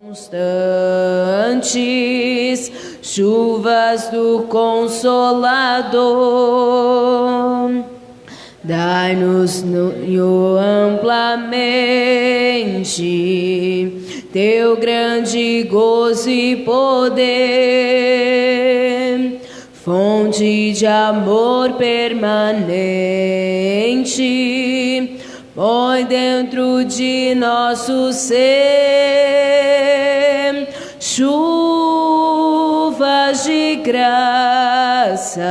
constantes, chuvas do Consolador. Dai-nos amplamente teu grande gozo e poder, fonte de amor permanente, põe dentro de nosso ser chuvas de graça,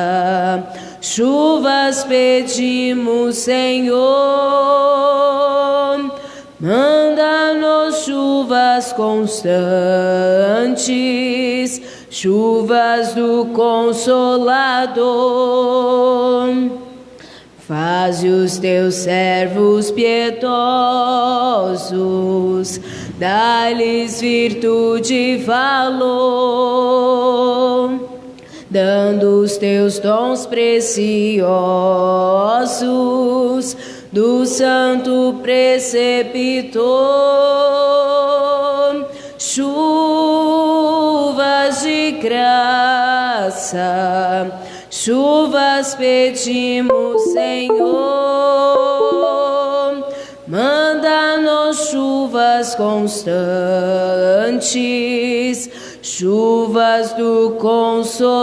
chuvas pedimos, Senhor. Manda-nos chuvas constantes, chuvas do Consolador. Faze os teus servos piedosos, dá-lhes virtude e valor, dando os teus dons preciosos do santo preceptor. Chuvas de graça, chuvas pedimos, Senhor. Manda-nos chuvas constantes, chuvas do Consolador.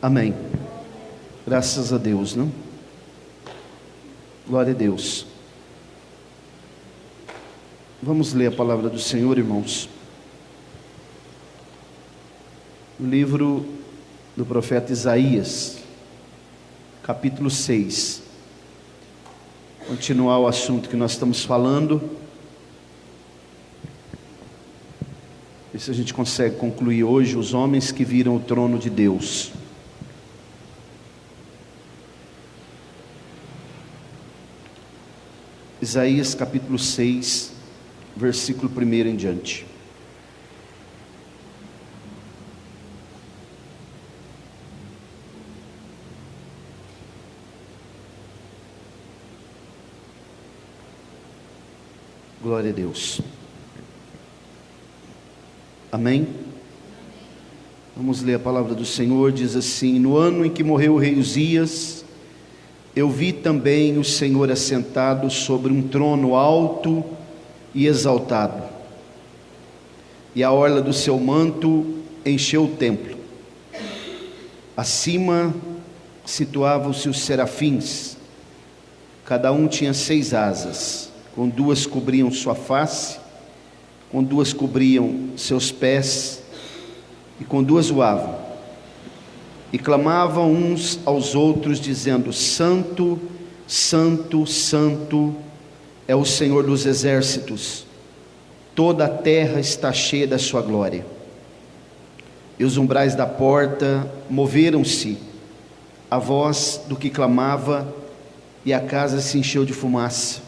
Amém. Graças a Deus, não? Glória a Deus. Vamos ler a palavra do Senhor, irmãos. O livro do profeta Isaías, capítulo 6. Continuar o assunto que nós estamos falando. Ver se a gente consegue concluir hoje os homens que viram o trono de Deus. Isaías capítulo 6, versículo 1 em diante. Glória a Deus. Amém? Vamos ler a palavra do Senhor. Diz assim: no ano em que morreu o rei Uzias, eu vi também o Senhor assentado sobre um trono alto e exaltado, e a orla do seu manto encheu o templo. Acima situavam-se os serafins, cada um tinha 6 asas, com 2 cobriam sua face, com 2 cobriam seus pés, e com 2 voavam. E clamavam uns aos outros, dizendo: Santo, Santo, Santo é o Senhor dos exércitos, toda a terra está cheia da sua glória. E os umbrais da porta moveram-se a voz do que clamava, e a casa se encheu de fumaça.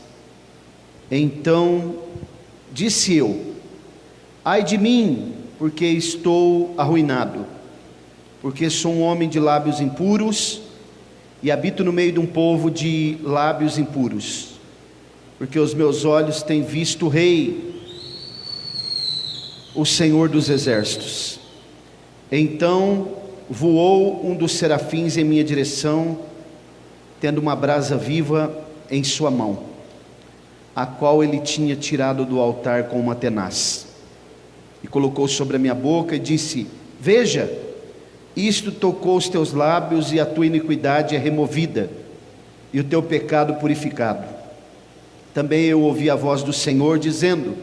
Então disse eu: ai de mim, porque estou arruinado, porque sou um homem de lábios impuros, e habito no meio de um povo de lábios impuros, porque os meus olhos têm visto o Rei, o Senhor dos exércitos. Então voou um dos serafins em minha direção, tendo uma brasa viva em sua mão, a qual ele tinha tirado do altar com uma tenaz, e colocou sobre a minha boca e disse: veja, isto tocou os teus lábios, e a tua iniquidade é removida, e o teu pecado purificado. Também eu ouvi a voz do Senhor dizendo: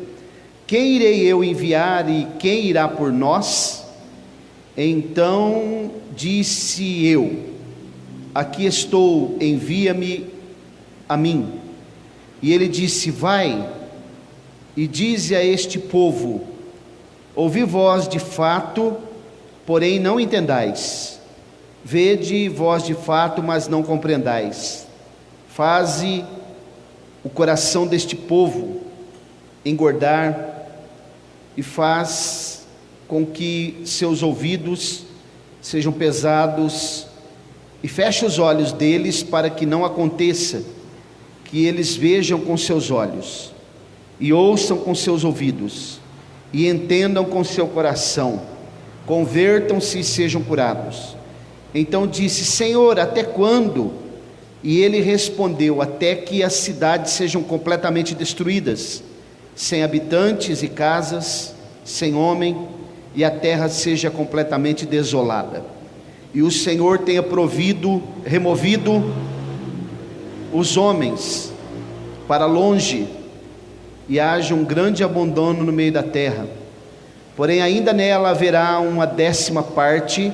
quem irei eu enviar, e quem irá por nós? Então disse eu: aqui estou, envia-me a mim. E ele disse: vai e dize a este povo: ouvi voz de fato, porém não entendais, vede voz de fato, mas não compreendais. Faze o coração deste povo engordar, e faz com que seus ouvidos sejam pesados, e fecha os olhos deles, para que não aconteça que eles vejam com seus olhos, e ouçam com seus ouvidos, e entendam com seu coração, convertam-se e sejam curados. Então disse: Senhor, até quando? E ele respondeu: até que as cidades sejam completamente destruídas, sem habitantes e casas, sem homem, e a terra seja completamente desolada, e o Senhor tenha removido os homens para longe, e haja um grande abandono no meio da terra. Porém ainda nela haverá uma 10ª parte,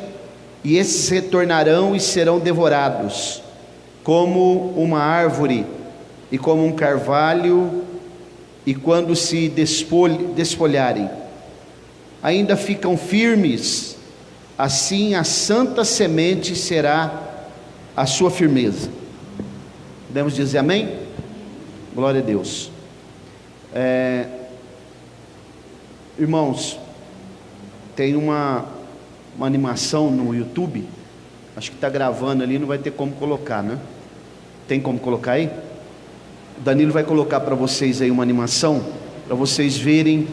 e esses retornarão e serão devorados, como uma árvore e como um carvalho, e quando se desfolharem, ainda ficam firmes. Assim a santa semente será a sua firmeza. Podemos dizer amém? Glória a Deus. Irmãos, tem uma animação no YouTube, acho que está gravando ali, não vai ter como colocar, né? Tem como colocar aí? O Danilo vai colocar para vocês aí uma animação, para vocês verem.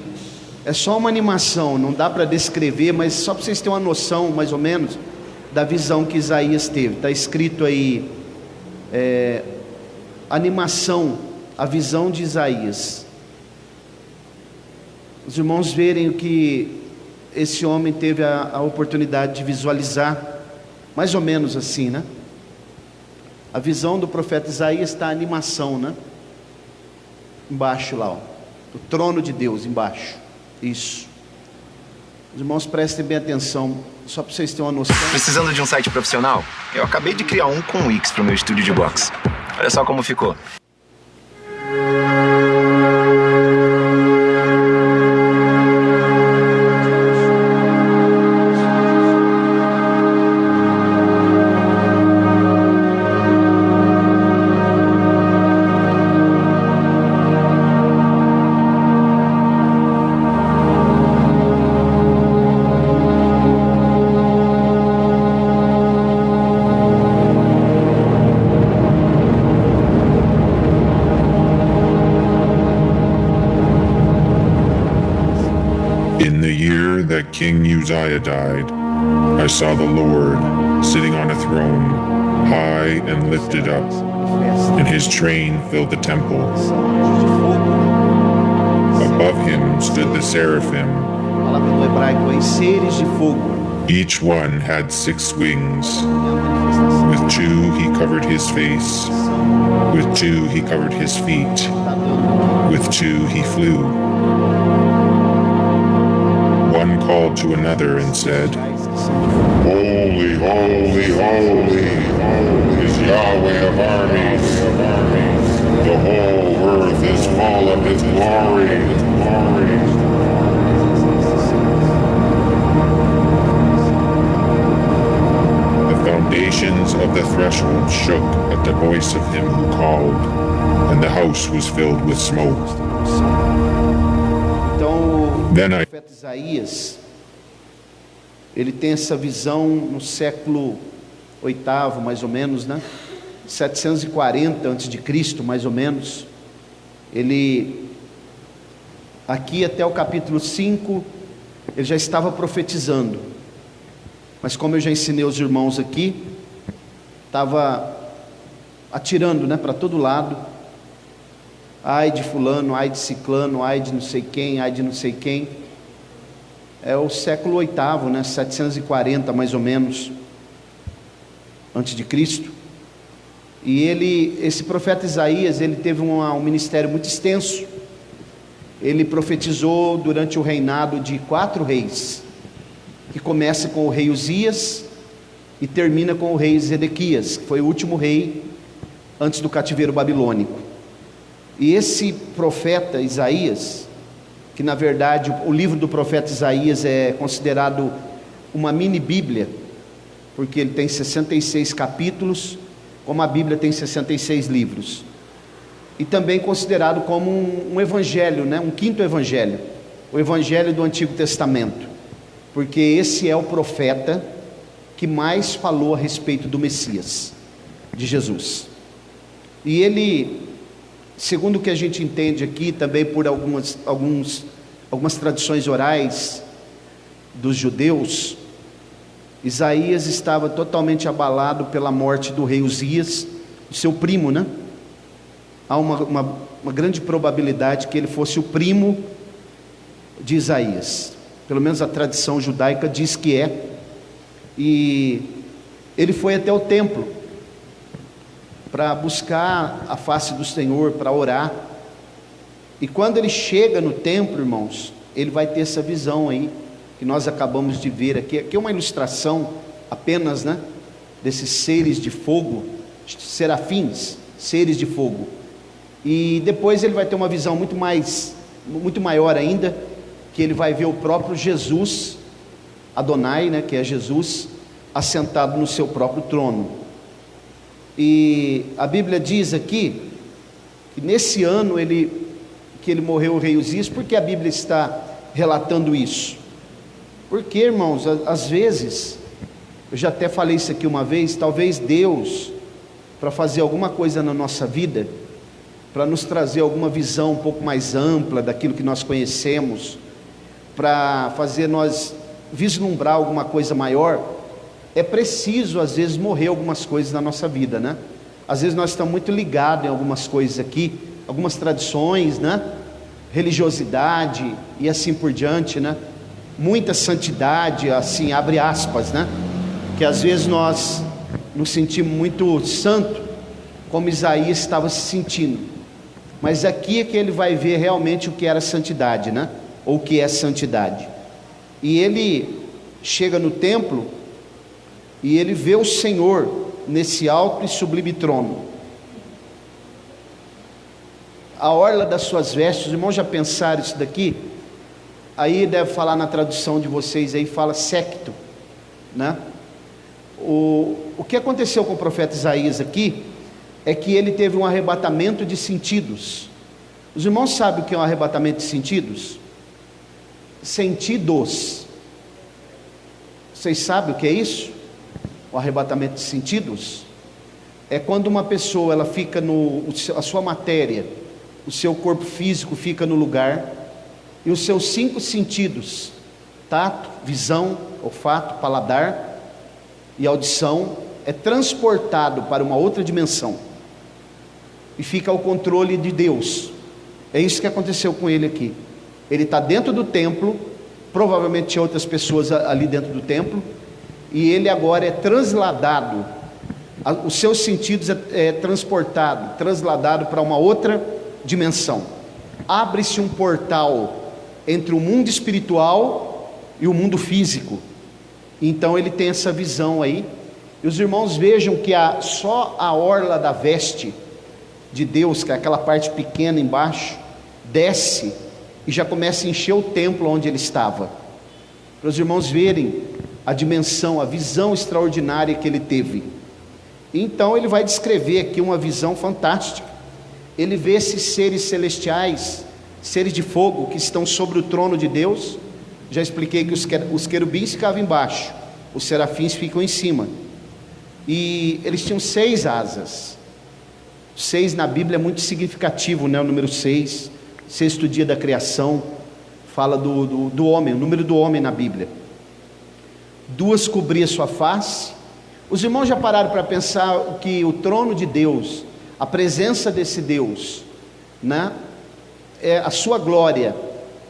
É só uma animação, não dá para descrever, mas só para vocês terem uma noção, mais ou menos, da visão que Isaías teve. Está escrito aí, animação, a visão de Isaías. Os irmãos verem o que esse homem teve a oportunidade de visualizar, mais ou menos assim, né? A visão do profeta Isaías está a animação, né? Embaixo lá, ó, o trono de Deus embaixo. Isso. Os irmãos prestem bem atenção, só para vocês terem uma noção. Precisando de um site profissional? Eu acabei de criar um com o Wix para o meu estúdio de boxe. Olha só como ficou. In the year that King Uzziah died, I saw the Lord sitting on a throne, high and lifted up, and his train filled the temple. Above him stood the seraphim. A palavra do hebraico é seres de fogo. Each one had 6 wings. With 2 he covered his face. With 2 he covered his feet. With 2 he flew. One called to another and said, Holy, holy, holy is Yahweh of armies. The whole earth is full of his glory. The foundations of the threshold shook at the voice of him who called, and the house was filled with smoke. Então, Then o profeta Isaías, ele tem essa visão no século 8º, mais ou menos, né? 740 a.C., mais ou menos. Ele, aqui até o capítulo 5, ele já estava profetizando. Mas como eu já ensinei os irmãos aqui, estava atirando, né, para todo lado. Ai de fulano, ai de ciclano, ai de não sei quem, ai de não sei quem. É o século 8º, né, 740 mais ou menos, antes de Cristo. E esse profeta Isaías, ele teve um ministério muito extenso. Ele profetizou durante o reinado de 4 reis, que começa com o rei Uzias e termina com o rei Zedequias, que foi o último rei antes do cativeiro babilônico. E esse profeta Isaías, que na verdade o livro do profeta Isaías é considerado uma mini Bíblia, porque ele tem 66 capítulos, como a Bíblia tem 66 livros, e também considerado como um evangelho, né? Um quinto evangelho, o evangelho do Antigo Testamento, porque esse é o profeta que mais falou a respeito do Messias, de Jesus. E ele segundo o que a gente entende aqui, também por algumas tradições orais dos judeus, Isaías estava totalmente abalado pela morte do rei Uzias, seu primo, né? Há uma grande probabilidade que ele fosse o primo de Isaías, pelo menos a tradição judaica diz que é. E ele foi até o templo para buscar a face do Senhor, para orar. E quando ele chega no templo, irmãos, ele vai ter essa visão aí que nós acabamos de ver aqui. Aqui é uma ilustração apenas, né, desses seres de fogo, serafins, seres de fogo. E depois ele vai ter uma visão muito maior ainda, que ele vai ver o próprio Jesus, Adonai, né, que é Jesus, assentado no seu próprio trono. E a Bíblia diz aqui que nesse ano que ele morreu, o rei Uzias. Por que a Bíblia está relatando isso? Porque, irmãos, às vezes, eu já até falei isso aqui uma vez, talvez Deus, para fazer alguma coisa na nossa vida, para nos trazer alguma visão um pouco mais ampla daquilo que nós conhecemos, para fazer nós vislumbrar alguma coisa maior, é preciso às vezes morrer algumas coisas na nossa vida, né? Às vezes nós estamos muito ligados em algumas coisas aqui, algumas tradições, né? Religiosidade e assim por diante, né? Muita santidade, assim, abre aspas, né? Que às vezes nós nos sentimos muito santo, como Isaías estava se sentindo. Mas aqui é que ele vai ver realmente o que era santidade, né? Ou o que é santidade. E ele chega no templo e ele vê o Senhor nesse alto e sublime trono. A orla das suas vestes, os irmãos já pensaram isso daqui? Aí deve falar na tradução de vocês aí, fala séquito, né? O que aconteceu com o profeta Isaías aqui é que ele teve um arrebatamento de sentidos. Os irmãos sabem o que é um arrebatamento de sentidos? Sentidos. Vocês sabem o que é isso? O arrebatamento de sentidos é quando uma pessoa ela fica a sua matéria, o seu corpo físico fica no lugar e os seus 5 sentidos, tato, visão, olfato, paladar e audição, é transportado para uma outra dimensão e fica ao controle de Deus. É isso que aconteceu com ele aqui. Ele está dentro do templo, provavelmente tinha outras pessoas ali dentro do templo, e ele agora é transladado, os seus sentidos transladado para uma outra dimensão. Abre-se um portal entre o mundo espiritual e o mundo físico. Então ele tem essa visão aí. E os irmãos vejam que só a orla da veste de Deus, que é aquela parte pequena embaixo, desce e já começa a encher o templo onde ele estava, para os irmãos verem a dimensão, a visão extraordinária que ele teve. Então ele vai descrever aqui uma visão fantástica. Ele vê esses seres celestiais, seres de fogo que estão sobre o trono de Deus. Já expliquei que os querubins ficavam embaixo, os serafins ficam em cima, e eles tinham 6 asas. 6 na Bíblia é muito significativo, né? O número 6, 6º dia da criação, fala do homem, o número do homem na Bíblia. 2 cobria sua face. Os irmãos já pararam para pensar que o trono de Deus, a presença desse Deus, né? A sua glória,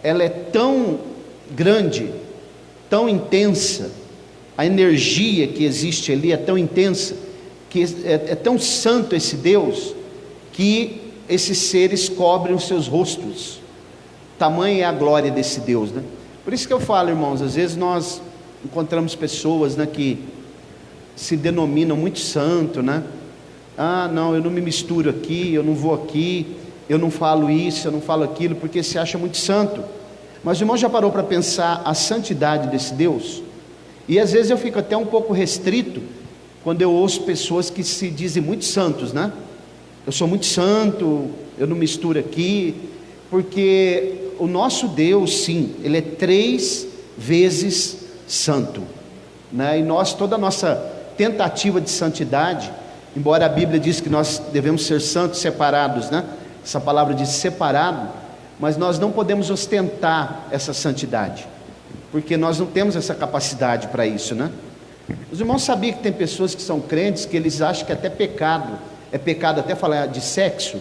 ela é tão grande, tão intensa, a energia que existe ali é tão intensa, que é tão santo esse Deus, que esses seres cobrem os seus rostos. Tamanha é a glória desse Deus, né? Por isso que eu falo, irmãos, às vezes nós encontramos pessoas, né, que se denominam muito santo, né? Não, eu não me misturo aqui, eu não vou aqui, eu não falo isso, eu não falo aquilo, porque se acha muito santo. Mas o irmão já parou para pensar a santidade desse Deus? E às vezes eu fico até um pouco restrito quando eu ouço pessoas que se dizem muito santos, né? Eu sou muito santo, eu não misturo aqui, porque o nosso Deus, sim, ele é 3 vezes santo, né? E toda a nossa tentativa de santidade, embora a Bíblia diz que nós devemos ser santos, separados, né? essa palavra de separado, mas nós não podemos ostentar essa santidade, porque nós não temos essa capacidade para isso, né? Os irmãos sabiam que tem pessoas que são crentes, que eles acham que até pecado, é pecado até falar de sexo,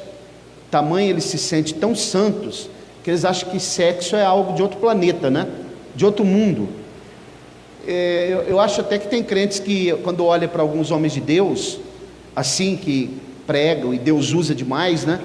tamanho eles se sentem tão santos, que eles acham que sexo é algo de outro planeta, né? De outro mundo. Eu acho até que tem crentes que, quando olha para alguns homens de Deus, assim, que pregam e Deus usa demais, né?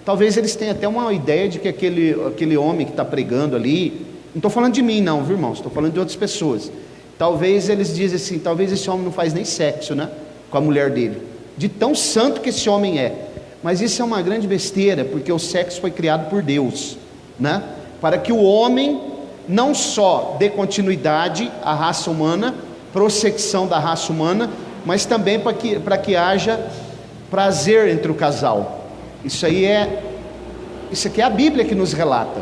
Talvez eles tenham até uma ideia de que aquele homem que está pregando ali, não estou falando de mim não, viu, irmãos? Estou falando de outras pessoas. Talvez eles dizem assim, talvez esse homem não faz nem sexo, né? Com a mulher dele, de tão santo que esse homem é. Mas isso é uma grande besteira, porque o sexo foi criado por Deus, né? Para que o homem não só dê continuidade à raça humana, prossecção da raça humana, mas também para que haja prazer entre o casal. Isso aqui é a Bíblia que nos relata.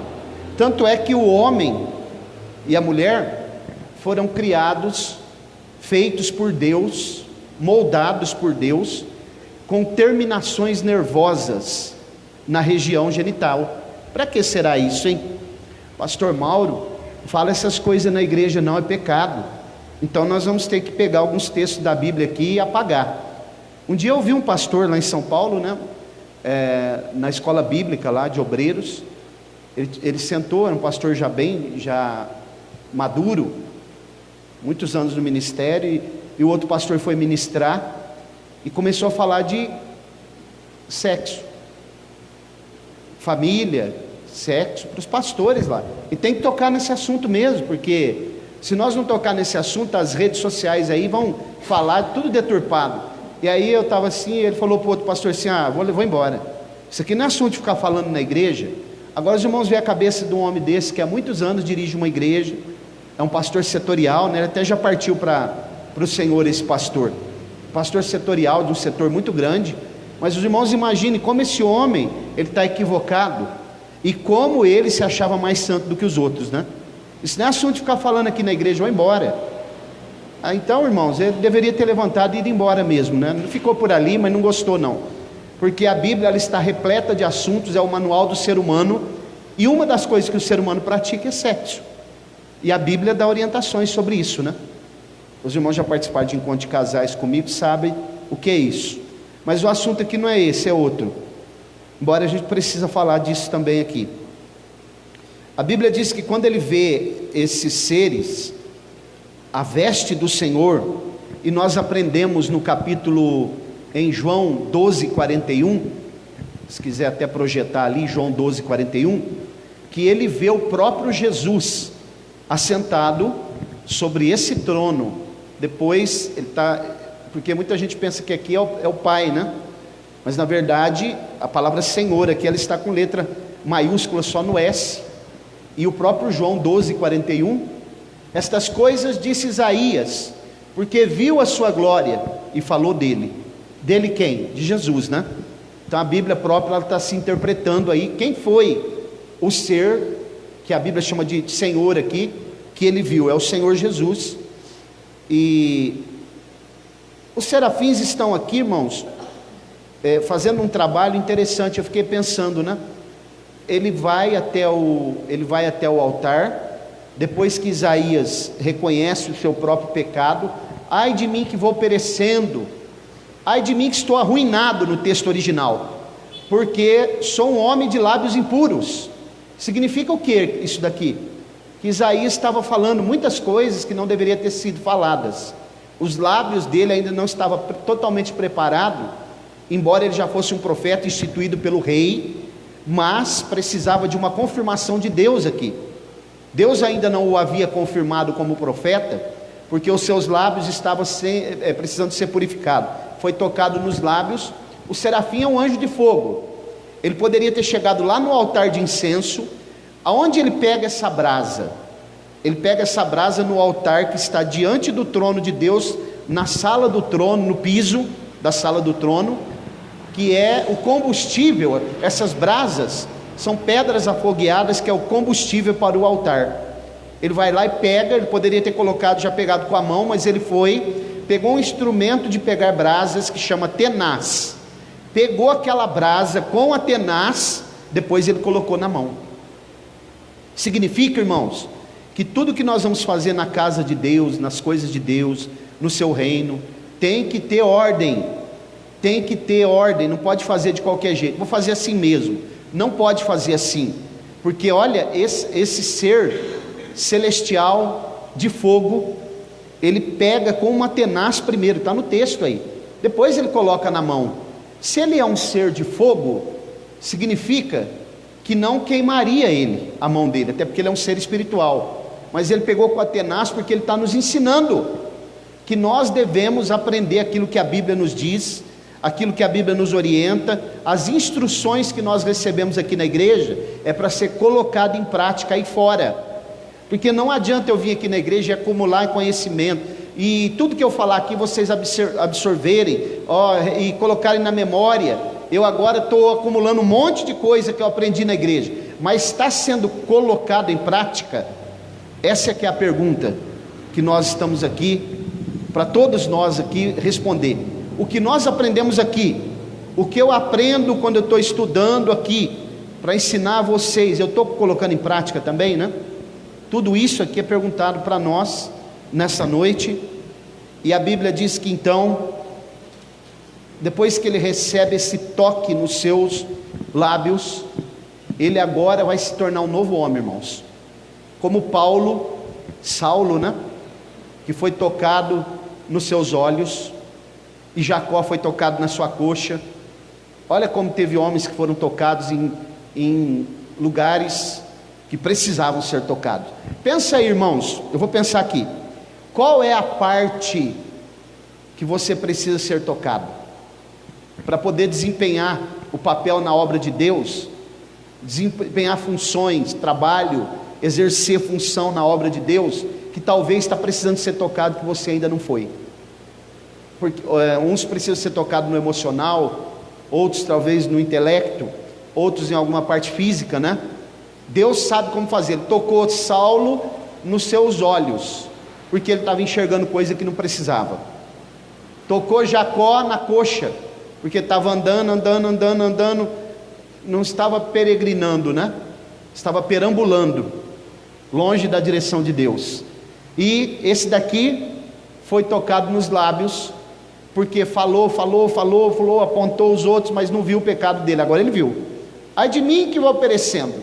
Tanto é que o homem e a mulher foram criados, feitos por Deus, moldados por Deus, com terminações nervosas na região genital. Para que será isso, hein? Pastor Mauro fala essas coisas na igreja, não é pecado. Então nós vamos ter que pegar alguns textos da Bíblia aqui e apagar. Um dia eu vi um pastor lá em São Paulo, né? Na escola bíblica lá de obreiros, ele sentou, era um pastor já maduro, muitos anos no ministério, e o outro pastor foi ministrar, e começou a falar de sexo, família, sexo, para os pastores lá, e tem que tocar nesse assunto mesmo, porque se nós não tocar nesse assunto, as redes sociais aí vão falar tudo deturpado. E aí eu estava assim, ele falou para o outro pastor assim, vou embora, isso aqui não é assunto de ficar falando na igreja. Agora os irmãos veem a cabeça de um homem desse, que há muitos anos dirige uma igreja, é um pastor setorial, né? Ele até já partiu para o Senhor, esse pastor setorial de um setor muito grande. Mas os irmãos imaginem como esse homem, ele está equivocado, e como ele se achava mais santo do que os outros, né? Isso não é assunto de ficar falando aqui na igreja, vou embora. Então, irmãos, ele deveria ter levantado e ido embora mesmo, né? Não ficou por ali, mas não gostou não, porque a Bíblia ela está repleta de assuntos, é o manual do ser humano, e uma das coisas que o ser humano pratica é sexo, e a Bíblia dá orientações sobre isso, né? Os irmãos já participaram de encontro de casais comigo, sabem o que é isso, mas o assunto aqui não é esse, é outro, embora a gente precisa falar disso também aqui. A Bíblia diz que quando ele vê esses seres, a veste do Senhor, e nós aprendemos no capítulo, em João 12:41, se quiser até projetar ali, João 12:41, que ele vê o próprio Jesus assentado sobre esse trono. Depois ele está, porque muita gente pensa que aqui é o Pai, né? Mas na verdade a palavra Senhor aqui ela está com letra maiúscula só no S. E o próprio João 12:41, estas coisas disse Isaías, porque viu a sua glória e falou dele. Dele quem? De Jesus, né? Então a Bíblia própria está se interpretando aí quem foi o ser que a Bíblia chama de Senhor aqui, que ele viu, é o Senhor Jesus. E os serafins estão aqui, irmãos, fazendo um trabalho interessante. Eu fiquei pensando, né? Ele vai até o altar, depois que Isaías reconhece o seu próprio pecado. Ai de mim que vou perecendo, ai de mim que estou arruinado, no texto original, porque sou um homem de lábios impuros. Significa o que isso daqui? Que Isaías estava falando muitas coisas que não deveriam ter sido faladas. Os lábios dele ainda não estavam totalmente preparados, embora ele já fosse um profeta instituído pelo rei, mas precisava de uma confirmação de Deus aqui. Deus ainda não o havia confirmado como profeta, porque os seus lábios estavam precisando ser purificados. Foi tocado nos lábios. O serafim é um anjo de fogo. Ele poderia ter chegado lá no altar de incenso. Aonde ele pega essa brasa? Ele pega essa brasa no altar que está diante do trono de Deus, na sala do trono, no piso da sala do trono, que é o combustível. Essas brasas são pedras afogueadas, que é o combustível para o altar. Ele vai lá e pega, ele poderia ter já pegado com a mão, mas ele pegou um instrumento de pegar brasas que chama tenaz. pegou aquela brasa com a tenaz, depois ele colocou na mão. Significa, irmãos, que tudo que nós vamos fazer na casa de Deus, nas coisas de Deus, no seu reino, tem que ter ordem, não pode fazer de qualquer jeito. Vou fazer assim mesmo, não pode fazer assim, porque olha, esse ser celestial de fogo, ele pega com uma tenaz primeiro, está no texto aí, depois ele coloca na mão. Se ele é um ser de fogo, significa que não queimaria ele, a mão dele, até porque ele é um ser espiritual, mas ele pegou com a tenaz porque ele está nos ensinando que nós devemos aprender aquilo que a Bíblia nos diz, aquilo que a Bíblia nos orienta. As instruções que nós recebemos aqui na igreja é para ser colocado em prática aí fora, porque não adianta eu vir aqui na igreja e acumular conhecimento, e tudo que eu falar aqui vocês absorverem, e colocarem na memória. Eu agora estou acumulando um monte de coisa que eu aprendi na igreja, mas está sendo colocado em prática? Essa é que é a pergunta que nós estamos aqui, para todos nós aqui responder. O que nós aprendemos aqui, o que eu aprendo quando eu estou estudando aqui, para ensinar a vocês, eu estou colocando em prática também, né? Tudo isso aqui é perguntado para nós nessa noite. E a Bíblia diz que então, depois que ele recebe esse toque nos seus lábios, ele agora vai se tornar um novo homem, irmãos. Como Saulo, né? Que foi tocado nos seus olhos, e Jacó foi tocado na sua coxa. Olha como teve homens que foram tocados em lugares que precisavam ser tocados. Pensa aí, irmãos, eu vou pensar aqui. Qual é a parte que você precisa ser tocado para poder desempenhar o papel na obra de Deus, desempenhar funções, trabalho, exercer função na obra de Deus, que talvez está precisando ser tocado, que você ainda não foi? Porque uns precisam ser tocados no emocional, outros talvez no intelecto, outros em alguma parte física, né? Deus sabe como fazer. Ele tocou Saulo nos seus olhos, porque ele estava enxergando coisa que não precisava. Tocou Jacó na coxa, porque estava andando, não estava peregrinando, né? Estava perambulando, longe da direção de Deus. E esse daqui foi tocado nos lábios, porque falou, apontou os outros, mas não viu o pecado dele. Agora ele viu. Ai de mim que vou perecendo,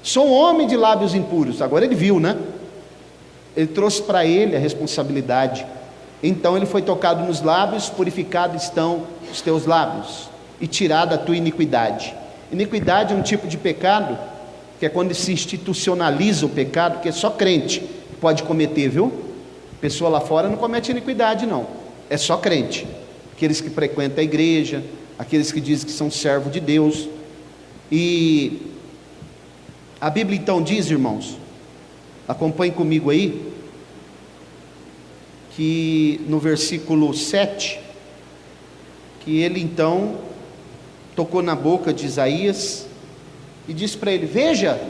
sou um homem de lábios impuros. Agora ele viu, né? Ele trouxe para ele a responsabilidade. Então ele foi tocado nos lábios, purificados estão os teus lábios, e tirada a tua iniquidade. Iniquidade é um tipo de pecado, que é quando se institucionaliza o pecado, que é só crente que pode cometer, viu? Pessoa lá fora não comete iniquidade não, é só crente, aqueles que frequentam a igreja, aqueles que dizem que são servos de Deus. E a Bíblia então diz, irmãos, acompanhe comigo aí, que no versículo 7, que ele então tocou na boca de Isaías e disse para ele: veja,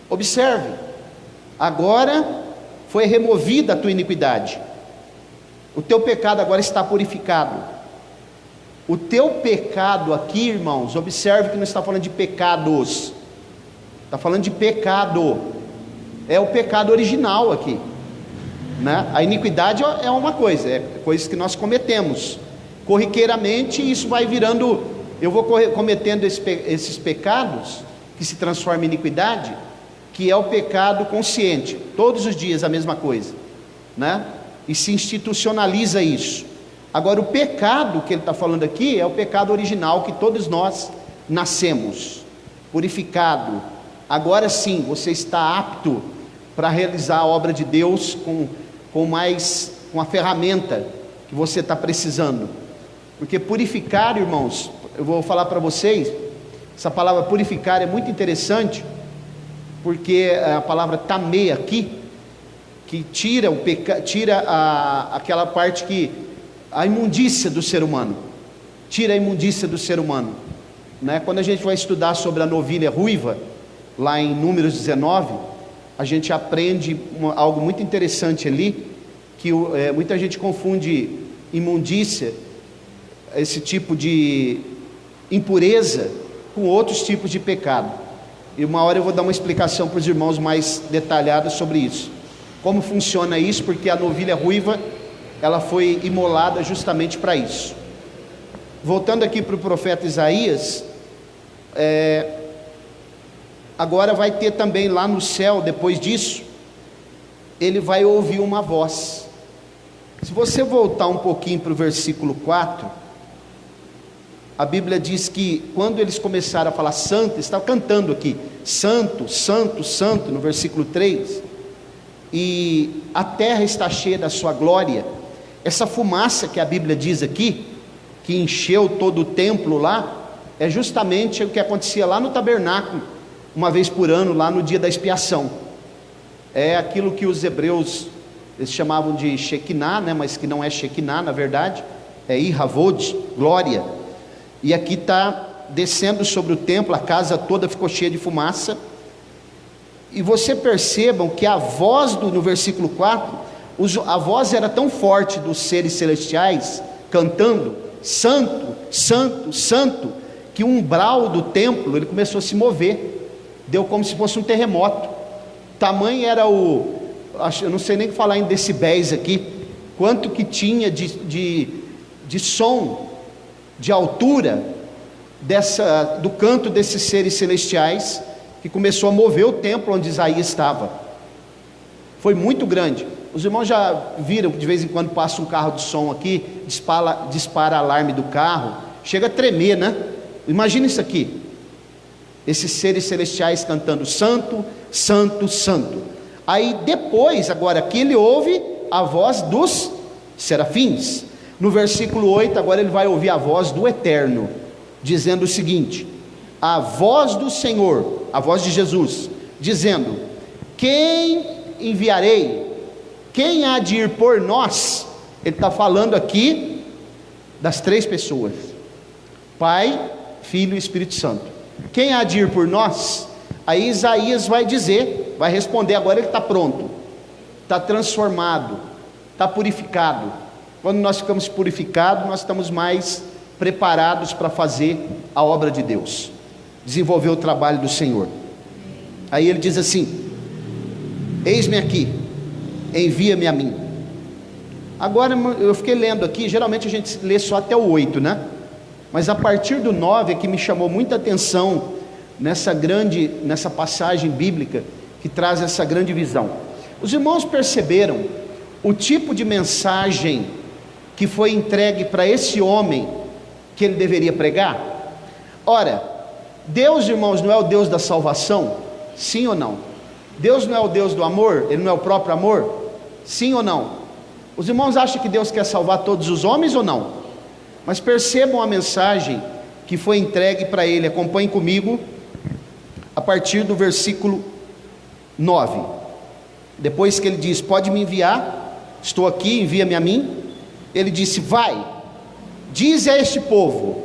observe, agora foi removida a tua iniquidade, o teu pecado agora está purificado. O teu pecado aqui, irmãos, observe que não está falando de pecados, está falando de pecado, é o pecado original aqui, né? A iniquidade é uma coisa, é coisas que nós cometemos corriqueiramente, e isso vai virando, eu vou cometendo esses pecados que se transformam em iniquidade, que é o pecado consciente, todos os dias a mesma coisa, né? E se institucionaliza isso. Agora o pecado que ele está falando aqui é o pecado original, que todos nós nascemos purificado. Agora sim você está apto para realizar a obra de Deus com a ferramenta que você está precisando. Porque purificar, irmãos, eu vou falar para vocês, essa palavra purificar é muito interessante, porque a palavra tamê aqui, que tira aquela parte que, a imundícia do ser humano, tira a imundícia do ser humano, né? Quando a gente vai estudar sobre a novilha ruiva, lá em Números 19, a gente aprende algo muito interessante ali, que muita gente confunde imundícia esse tipo de impureza com outros tipos de pecado. E uma hora eu vou dar uma explicação para os irmãos mais detalhada sobre isso. Como funciona isso, porque a novilha ruiva, ela foi imolada justamente para isso. Voltando aqui para o profeta Isaías, agora vai ter também lá no céu, depois disso, ele vai ouvir uma voz. Se você voltar um pouquinho para o versículo 4, a Bíblia diz que quando eles começaram a falar santo, estava cantando aqui, santo, santo, santo, no versículo 3, e a terra está cheia da sua glória. Essa fumaça que a Bíblia diz aqui, que encheu todo o templo lá, é justamente o que acontecia lá no tabernáculo, uma vez por ano, lá no dia da expiação. É aquilo que os hebreus, eles chamavam de Shekinah, né? Mas que não é Shekinah, na verdade, é Ihavod, glória. E aqui está descendo sobre o templo, a casa toda ficou cheia de fumaça. E você percebam que a voz no versículo 4, a voz era tão forte dos seres celestiais, cantando, santo, santo, santo, que o umbral do templo, ele começou a se mover, deu como se fosse um terremoto. Tamanho era eu não sei nem falar em decibéis aqui, quanto que tinha de som, de altura, do canto desses seres celestiais, que começou a mover o templo onde Isaías estava. Foi muito grande. Os irmãos já viram, de vez em quando passa um carro de som aqui, dispara alarme do carro, chega a tremer, né? Imagina isso aqui, esses seres celestiais cantando santo, santo, santo. Aí depois, agora aqui ele ouve a voz dos serafins. No versículo 8, agora ele vai ouvir a voz do Eterno, dizendo o seguinte: a voz do Senhor, a voz de Jesus, dizendo: quem enviarei? Quem há de ir por nós? Ele está falando aqui das três pessoas: Pai, Filho e Espírito Santo. Quem há de ir por nós? Aí Isaías vai dizer, vai responder. Agora ele está pronto, está transformado, está purificado. Quando nós ficamos purificados, nós estamos mais preparados para fazer a obra de Deus, desenvolver o trabalho do Senhor. Aí ele diz assim: eis-me aqui, envia-me a mim. Agora eu fiquei lendo aqui, geralmente a gente lê só até o 8, né? Mas a partir do 9 é que me chamou muita atenção nessa passagem bíblica que traz essa grande visão. Os irmãos perceberam o tipo de mensagem que foi entregue para esse homem que ele deveria pregar? Ora, Deus, irmãos, não é o Deus da salvação? Sim ou não? Deus não é o Deus do amor? Ele não é o próprio amor? Sim ou não? Os irmãos acham que Deus quer salvar todos os homens ou não? Mas percebam a mensagem que foi entregue para ele. Acompanhem comigo a partir do versículo 9. Depois que ele diz: pode me enviar, estou aqui, envia-me a mim. Ele disse: vai, diz a este povo: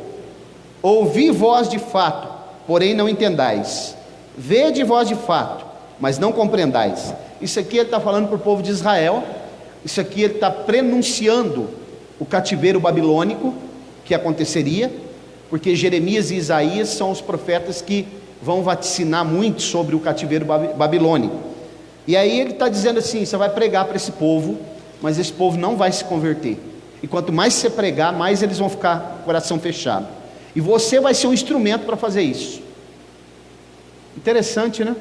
ouvi voz de fato, porém não entendais, vede voz de fato, mas não compreendais. Isso aqui ele está falando para o povo de Israel. Isso aqui ele está prenunciando o cativeiro babilônico que aconteceria, porque Jeremias e Isaías são os profetas que vão vaticinar muito sobre o cativeiro babilônico. E aí ele está dizendo assim: você vai pregar para esse povo, mas esse povo não vai se converter, e quanto mais você pregar, mais eles vão ficar com o coração fechado, e você vai ser um instrumento para fazer isso. Interessante, né?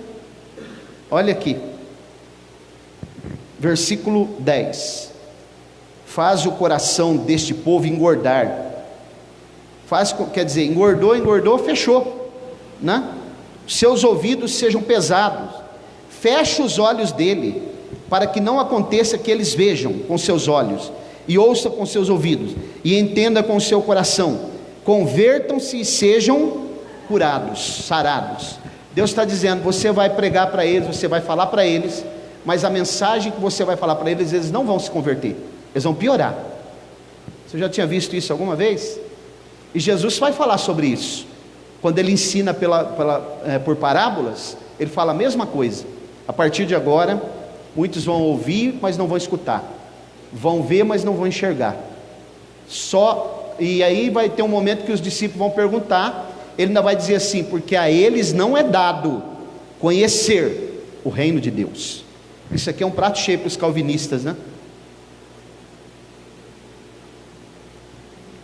Olha aqui, versículo 10: faz o coração deste povo engordar. Quer dizer, engordou, fechou, né? Seus ouvidos sejam pesados, feche os olhos dele, para que não aconteça que eles vejam com seus olhos, e ouça com seus ouvidos, e entenda com o seu coração, convertam-se e sejam curados, sarados. Deus está dizendo: você vai pregar para eles, você vai falar para eles, mas a mensagem que você vai falar para eles, eles não vão se converter, eles vão piorar. Você já tinha visto isso alguma vez? E Jesus vai falar sobre isso. Quando ele ensina por parábolas, ele fala a mesma coisa. A partir de agora, muitos vão ouvir, mas não vão escutar, vão ver, mas não vão enxergar. Só e aí vai ter um momento que os discípulos vão perguntar, ele ainda vai dizer assim, porque a eles não é dado conhecer o reino de Deus. Isso aqui é um prato cheio para os calvinistas, né?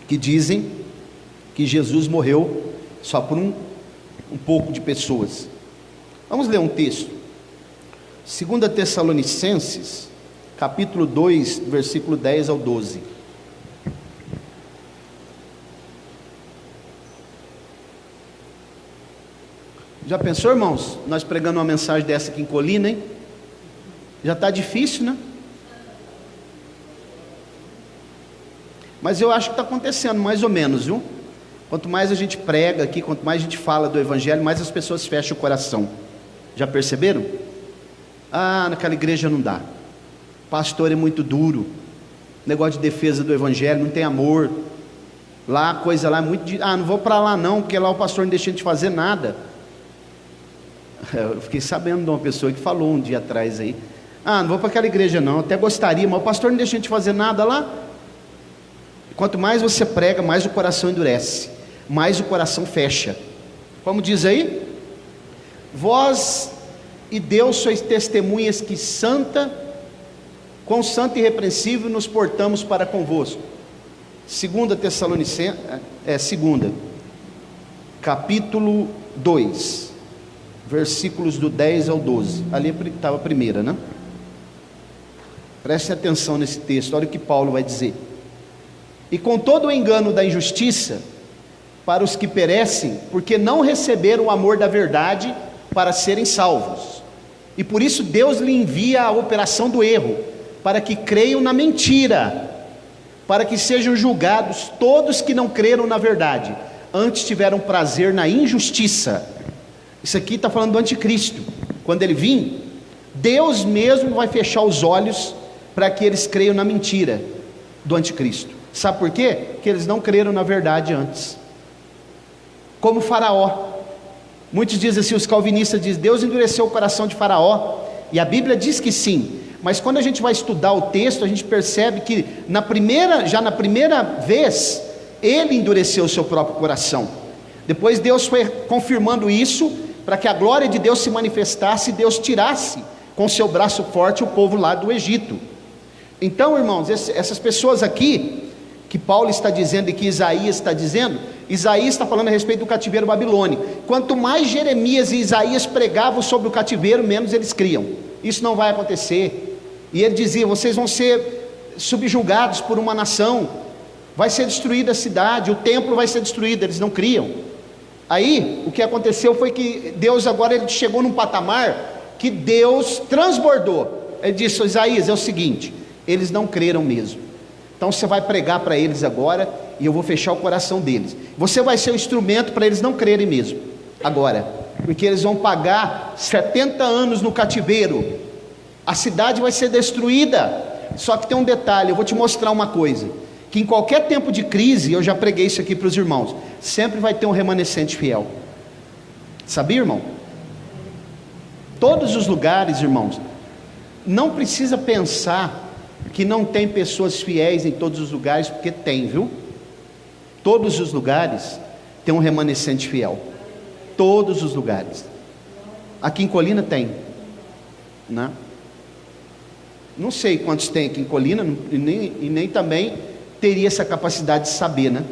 Que dizem que Jesus morreu só por um pouco de pessoas. Vamos ler um texto. 2 Tessalonicenses, capítulo 2, versículo 10 ao 12. Já pensou, irmãos, nós pregando uma mensagem dessa aqui em Colina, hein? Já está difícil, né? Mas eu acho que está acontecendo mais ou menos, viu? Quanto mais a gente prega aqui, quanto mais a gente fala do Evangelho, mais as pessoas fecham o coração. Já perceberam? Ah, naquela igreja não dá, pastor é muito duro, negócio de defesa do Evangelho, não tem amor, lá a coisa lá é muito não vou para lá não, porque lá o pastor não deixa a gente fazer nada. Eu fiquei sabendo de uma pessoa que falou um dia atrás aí, não vou para aquela igreja não, até gostaria, mas o pastor não deixa a gente fazer nada lá. Quanto mais você prega, mais o coração endurece, mais o coração fecha. Como diz aí? Vós e Deus sois testemunhas que com santo e irrepreensível nos portamos para convosco. 2 Tessalonicenses, capítulo 2, versículos do 10 ao 12. Ali estava a primeira, né? Prestem atenção nesse texto, olha o que Paulo vai dizer. E com todo o engano da injustiça, para os que perecem, porque não receberam o amor da verdade para serem salvos. E por isso Deus lhe envia a operação do erro, para que creiam na mentira, para que sejam julgados todos que não creram na verdade, antes tiveram prazer na injustiça. Isso aqui está falando do anticristo. Quando ele vir, Deus mesmo vai fechar os olhos para que eles creiam na mentira do anticristo. Sabe por quê? Porque eles não creram na verdade antes. Como Faraó. Muitos dizem assim, os calvinistas dizem, Deus endureceu o coração de Faraó, e a Bíblia diz que sim, mas quando a gente vai estudar o texto, a gente percebe que já na primeira vez, ele endureceu o seu próprio coração. Depois Deus foi confirmando isso, para que a glória de Deus se manifestasse, e Deus tirasse com seu braço forte o povo lá do Egito. Então, irmãos, essas pessoas aqui, que Paulo está dizendo e que Isaías está dizendo, Isaías está falando a respeito do cativeiro babilônico. Quanto mais Jeremias e Isaías pregavam sobre o cativeiro, menos eles criam. Isso não vai acontecer. E ele dizia, vocês vão ser subjugados por uma nação, vai ser destruída a cidade, o templo vai ser destruído. Eles não criam. Aí, o que aconteceu foi que Deus agora ele chegou num patamar que Deus transbordou. Ele disse, Isaías, é o seguinte, eles não creram mesmo. Então você vai pregar para eles agora, e eu vou fechar o coração deles. Você vai ser o instrumento para eles não crerem mesmo, agora, porque eles vão pagar 70 anos no cativeiro, a cidade vai ser destruída. Só que tem um detalhe, eu vou te mostrar uma coisa, que em qualquer tempo de crise, eu já preguei isso aqui para os irmãos, sempre vai ter um remanescente fiel. Sabia, irmão? Todos os lugares, irmãos, não precisa pensar que não tem pessoas fiéis em todos os lugares, porque tem, viu? Todos os lugares tem um remanescente fiel. Todos os lugares. Aqui em Colina tem, né? Não sei quantos tem aqui em Colina, e nem também teria essa capacidade de saber, né?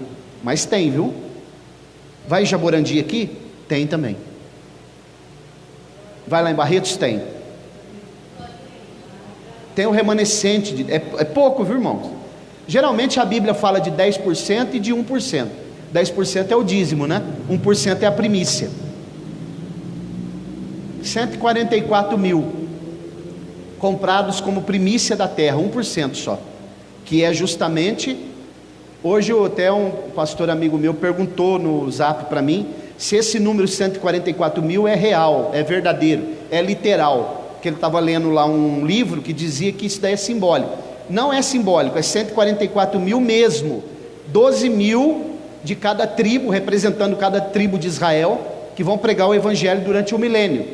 Mas tem, viu? Vai em Jaborandi aqui? Tem também. Vai lá em Barretos? Tem. Tem um remanescente, é pouco, viu, irmãos? Geralmente a Bíblia fala de 10% e de 1%. 10% é o dízimo, né? 1% é a primícia. 144 mil comprados como primícia da terra, 1% só, que é justamente, hoje até um pastor amigo meu perguntou no zap para mim, se esse número 144 mil é real, é verdadeiro, é literal, que ele estava lendo lá um livro que dizia que isso daí é simbólico. Não é simbólico, é 144 mil mesmo, 12 mil de cada tribo, representando cada tribo de Israel, que vão pregar o evangelho durante o milênio.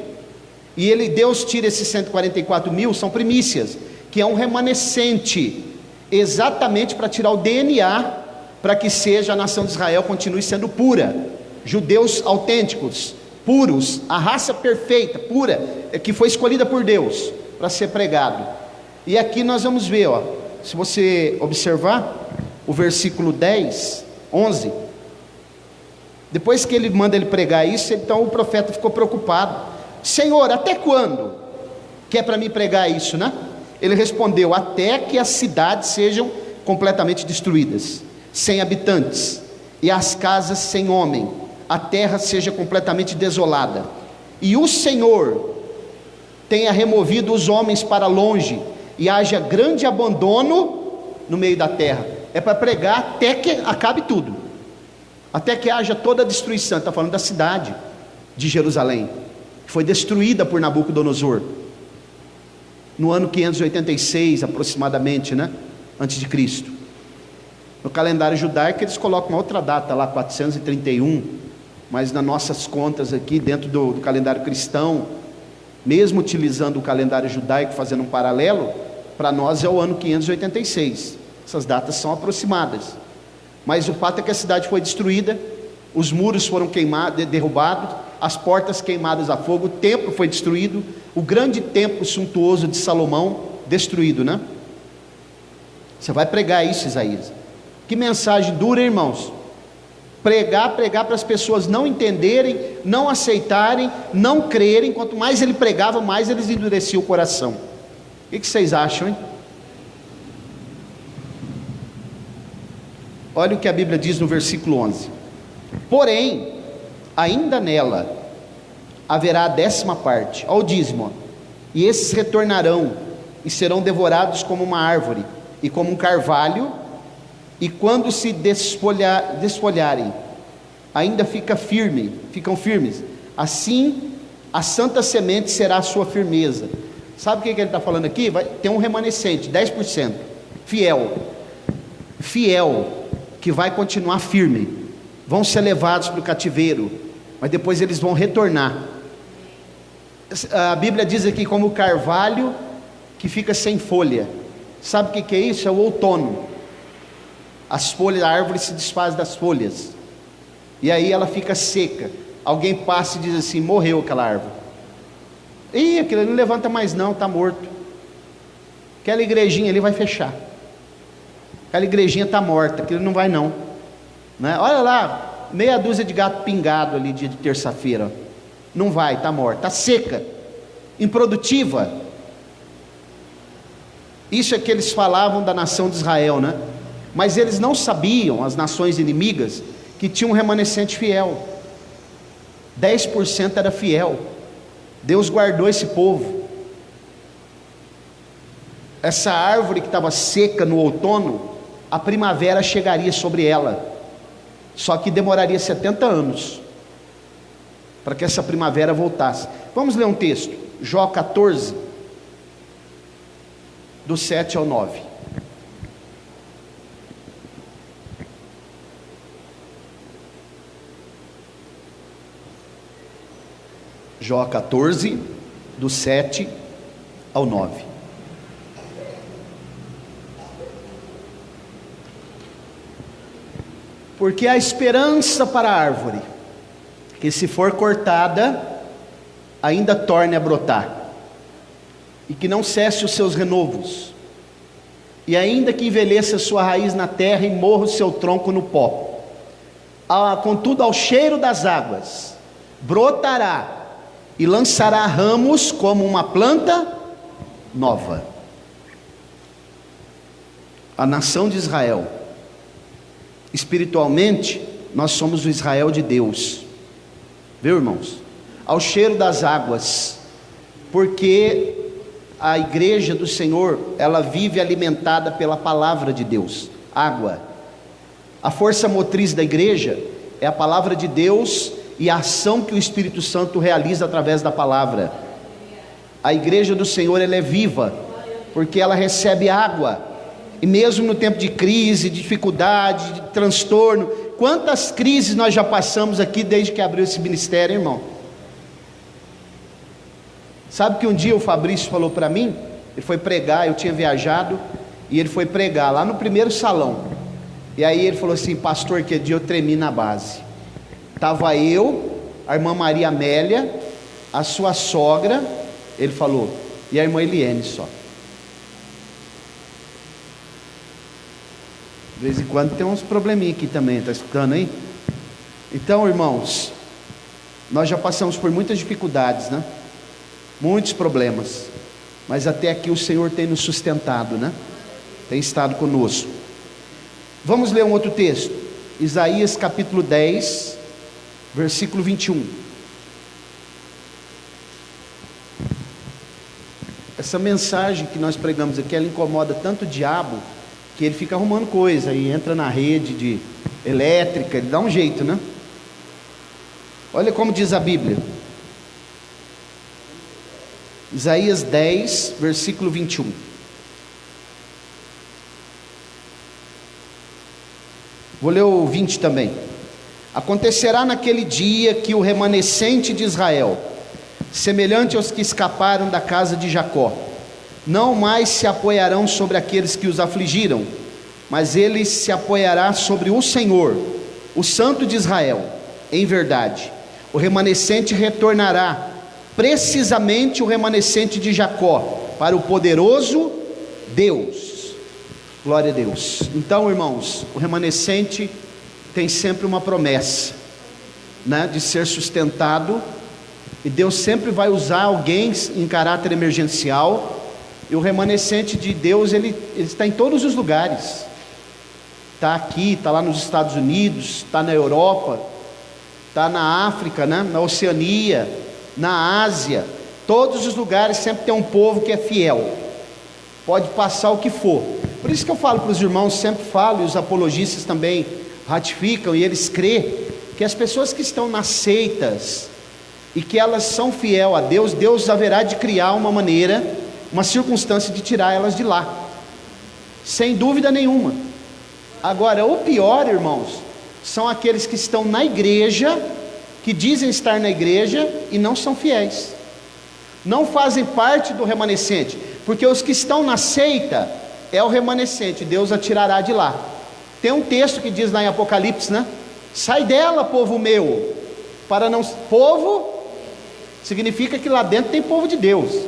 E Deus tira esses 144 mil, são primícias, que é um remanescente, exatamente para tirar o DNA para que seja a nação de Israel continue sendo pura, judeus autênticos, puros, a raça perfeita, pura, que foi escolhida por Deus para ser pregado. E aqui nós vamos ver, ó, se você observar o versículo 10, 11, depois que ele manda ele pregar isso, então o profeta ficou preocupado: Senhor, até quando que é para mim pregar isso, né? Ele respondeu: até que as cidades sejam completamente destruídas, sem habitantes, e as casas sem homem, a terra seja completamente desolada, e o Senhor tenha removido os homens para longe, e haja grande abandono no meio da terra. É para pregar até que acabe tudo, até que haja toda a destruição. Está falando da cidade de Jerusalém, que foi destruída por Nabucodonosor no ano 586 aproximadamente, né? Antes de Cristo. No calendário judaico eles colocam uma outra data lá, 431, mas nas nossas contas aqui, dentro do calendário cristão, mesmo utilizando o calendário judaico, fazendo um paralelo, para nós é o ano 586, essas datas são aproximadas, mas o fato é que a cidade foi destruída, os muros foram queimados, derrubados, as portas queimadas a fogo, o templo foi destruído, o grande templo suntuoso de Salomão, destruído, né? Você vai pregar isso, Isaías. Que mensagem dura, irmãos. Pregar para as pessoas não entenderem, não aceitarem, não crerem. Quanto mais ele pregava, mais eles endureciam o coração. O que vocês acham, hein? Olha o que a Bíblia diz no versículo 11: porém, ainda nela haverá a 10ª parte, ao dízimo, e esses retornarão e serão devorados como uma árvore e como um carvalho, e quando se desfolharem, ainda ficam firmes. Assim, a santa semente será a sua firmeza. Sabe o que ele está falando aqui? Vai ter um remanescente, 10%, fiel, que vai continuar firme. Vão ser levados para o cativeiro, mas depois eles vão retornar. A Bíblia diz aqui como o carvalho que fica sem folha. Sabe o que é isso? É o outono. As folhas, a árvore se desfaz das folhas, e aí ela fica seca. Alguém passa e diz assim: morreu aquela árvore. Ih, aquilo não levanta mais não, está morto. Aquela igrejinha ali vai fechar. Aquela igrejinha está morta, aquilo não vai não, né? Olha lá, meia dúzia de gato pingado ali dia de terça-feira. Não vai, está morta, está seca, improdutiva. Isso é que eles falavam da nação de Israel, né? Mas eles não sabiam, as nações inimigas, que tinha um remanescente fiel. 10% era fiel. Deus guardou esse povo. Essa árvore que estava seca no outono, a primavera chegaria sobre ela, só que demoraria 70 anos para que essa primavera voltasse. Vamos ler um texto, Jó 14, do 7 ao 9. Jó 14, do 7 ao 9. Porque há esperança para a árvore, que se for cortada, ainda torne a brotar, e que não cesse os seus renovos, e ainda que envelheça sua raiz na terra e morra o seu tronco no pó, contudo ao cheiro das águas, brotará, e lançará ramos como uma planta nova. A nação de Israel, espiritualmente, nós somos o Israel de Deus, viu, irmãos? Ao cheiro das águas, porque a igreja do Senhor, ela vive alimentada pela palavra de Deus, água. A força motriz da igreja é a palavra de Deus e a ação que o Espírito Santo realiza através da palavra. A igreja do Senhor, ela é viva, porque ela recebe água, e mesmo no tempo de crise, de dificuldade, de transtorno, quantas crises nós já passamos aqui desde que abriu esse ministério, irmão? Sabe que um dia o Fabrício falou para mim, ele foi pregar, eu tinha viajado, e ele foi pregar lá no primeiro salão, E aí ele falou assim: pastor, que dia eu tremi na base. Estava eu, a irmã Maria Amélia, a sua sogra, ele falou, e a irmã Eliane só. De vez em quando tem uns probleminha aqui também, está escutando aí? Então, irmãos, nós já passamos por muitas dificuldades, né? Muitos problemas, mas até aqui o Senhor tem nos sustentado, né? Tem estado conosco. Vamos ler um outro texto, Isaías capítulo 10, versículo 21. Essa mensagem que nós pregamos aqui, ela incomoda tanto o diabo, que ele fica arrumando coisa, e entra na rede de elétrica, ele dá um jeito, né? Olha como diz a Bíblia, Isaías 10, versículo 21. Vou ler o 20 também. Acontecerá naquele dia que o remanescente de Israel, semelhante aos que escaparam da casa de Jacó, não mais se apoiarão sobre aqueles que os afligiram, mas ele se apoiará sobre o Senhor, o Santo de Israel. Em verdade, o remanescente retornará, precisamente o remanescente de Jacó, para o poderoso Deus. Glória a Deus. Então, irmãos, o remanescente tem sempre uma promessa, né, de ser sustentado, e Deus sempre vai usar alguém em caráter emergencial. E o remanescente de Deus, ele está em todos os lugares, está aqui, está lá nos Estados Unidos, está na Europa, está na África, né, na Oceania, na Ásia, todos os lugares sempre tem um povo que é fiel, pode passar o que for. Por isso que eu falo para os irmãos, sempre falo, e os apologistas também ratificam, e eles crêem, que as pessoas que estão nas seitas, e que elas são fiel a Deus, Deus haverá de criar uma maneira, uma circunstância de tirar elas de lá, sem dúvida nenhuma. Agora, o pior, irmãos, são aqueles que estão na igreja, que dizem estar na igreja e não são fiéis, não fazem parte do remanescente, porque os que estão na seita é o remanescente, Deus a tirará de lá. Tem um texto que diz lá em Apocalipse, né? Sai dela, povo meu, para não... Povo significa que lá dentro tem povo de Deus,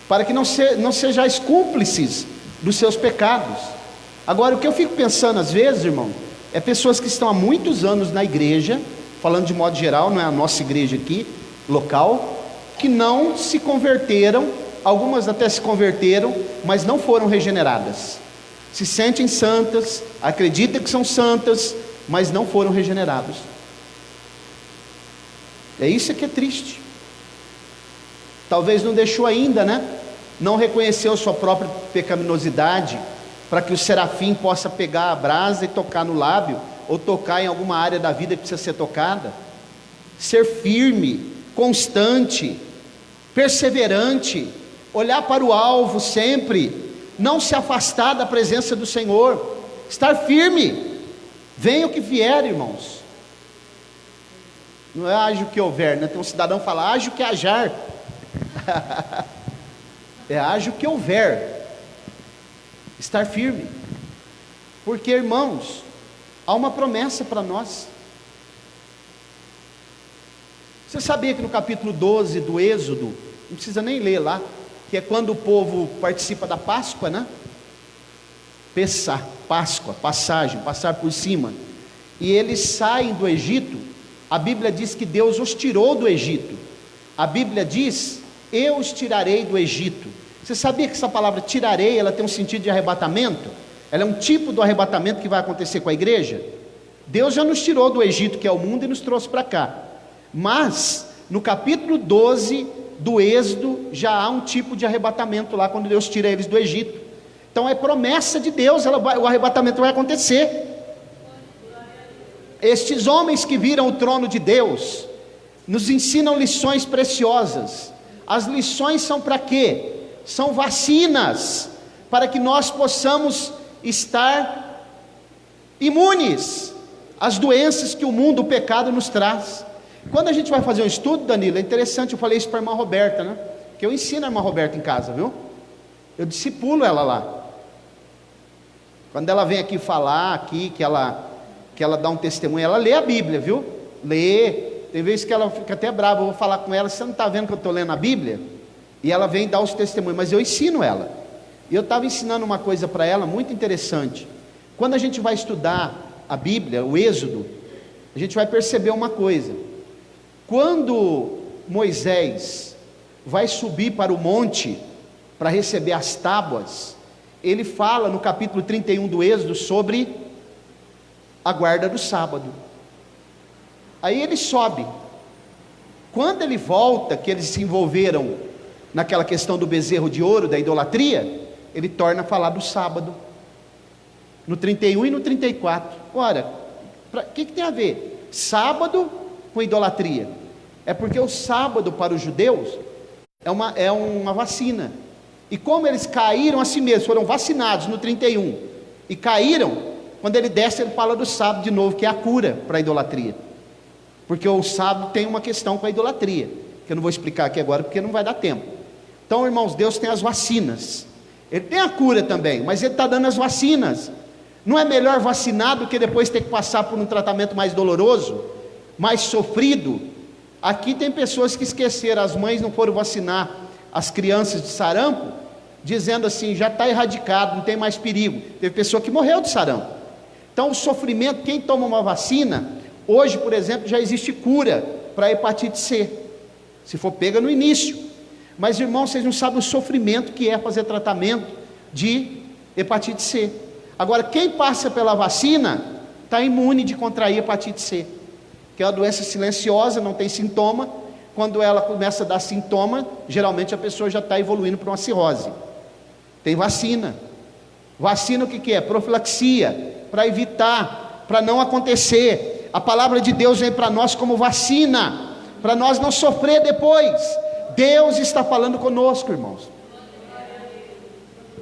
para que não sejais cúmplices dos seus pecados. Agora, o que eu fico pensando às vezes, irmão, é pessoas que estão há muitos anos na igreja, falando de modo geral, não é a nossa igreja aqui, local, que não se converteram, algumas até se converteram, mas não foram regeneradas, se sentem santas, acreditam que são santas, mas não foram regenerados. É isso que é triste. Talvez não deixou ainda, né? Não reconheceu sua própria pecaminosidade, para que o serafim possa pegar a brasa e tocar no lábio, ou tocar em alguma área da vida que precisa ser tocada. Ser firme, constante, perseverante, olhar para o alvo sempre, não se afastar da presença do Senhor, estar firme, venha o que vier, irmãos. Não é haja o que houver, né? Tem um cidadão que fala, haja o que hajar. É haja o que houver. Estar firme. Porque, irmãos, há uma promessa para nós. Você sabia que no capítulo 12 do Êxodo, não precisa nem ler lá, que é quando o povo participa da Páscoa, né? Páscoa, passagem, passar por cima, e eles saem do Egito. A Bíblia diz que Deus os tirou do Egito. A Bíblia diz, eu os tirarei do Egito. Você sabia que essa palavra tirarei, ela tem um sentido de arrebatamento? Ela é um tipo do arrebatamento que vai acontecer com a igreja. Deus já nos tirou do Egito, que é o mundo, e nos trouxe para cá. Mas, no capítulo 12 do Êxodo, já há um tipo de arrebatamento lá, quando Deus tira eles do Egito. Então é promessa de Deus, o arrebatamento vai acontecer. Estes homens que viram o trono de Deus, nos ensinam lições preciosas. As lições são para quê? São vacinas, para que nós possamos estar imunes às doenças que o mundo, o pecado nos traz. Quando a gente vai fazer um estudo, Danilo, é interessante, eu falei isso para a irmã Roberta, né? Que eu ensino a irmã Roberta em casa, viu? Eu discipulo ela lá. Quando ela vem aqui falar, aqui, que ela dá um testemunho, ela lê a Bíblia, viu? Lê. Tem vezes que ela fica até brava, eu vou falar com ela, você não está vendo que eu estou lendo a Bíblia? E ela vem dar os testemunhos, mas eu ensino ela. E eu estava ensinando uma coisa para ela muito interessante. Quando a gente vai estudar a Bíblia, o Êxodo, a gente vai perceber uma coisa. Quando Moisés vai subir para o monte para receber as tábuas, ele fala no capítulo 31 do Êxodo sobre a guarda do sábado. Aí ele sobe. Quando ele volta, que eles se envolveram naquela questão do bezerro de ouro, da idolatria, ele torna a falar do sábado, no 31 e no 34. Ora, o que tem a ver sábado com idolatria? É porque o sábado para os judeus é uma vacina, e como eles caíram a si mesmos, foram vacinados no 31 e caíram, quando ele desce ele fala do sábado de novo, que é a cura para a idolatria, porque o sábado tem uma questão com a idolatria, que eu não vou explicar aqui agora porque não vai dar tempo. Então, irmãos, Deus tem as vacinas, ele tem a cura também, mas ele está dando as vacinas. Não é melhor vacinar do que depois ter que passar por um tratamento mais doloroso, mais sofrido? Aqui tem pessoas que esqueceram, as mães não foram vacinar as crianças de sarampo, dizendo assim, já está erradicado, não tem mais perigo. Teve pessoa que morreu de sarampo. Então o sofrimento, quem toma uma vacina, hoje por exemplo, já existe cura para a hepatite C, se for pega no início. Mas irmãos, vocês não sabem o sofrimento que é fazer tratamento de hepatite C. Agora, quem passa pela vacina, está imune de contrair hepatite C, que é uma doença silenciosa, não tem sintoma. Quando ela começa a dar sintoma, geralmente a pessoa já está evoluindo para uma cirrose. Tem vacina. Vacina o que é? Profilaxia, para evitar, para não acontecer. A palavra de Deus vem para nós como vacina, para nós não sofrer depois. Deus está falando conosco, irmãos.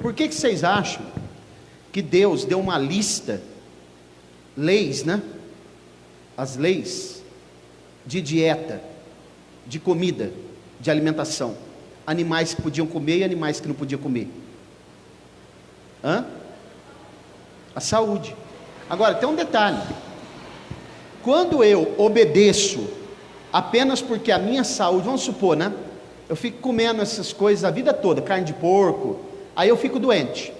Por que vocês acham que Deus deu uma lista, leis, né? As leis de dieta, de comida, de alimentação, animais que podiam comer e animais que não podiam comer. A saúde. Agora tem um detalhe: quando eu obedeço apenas porque a minha saúde, vamos supor, né? Eu fico comendo essas coisas a vida toda, carne de porco, aí eu fico doente,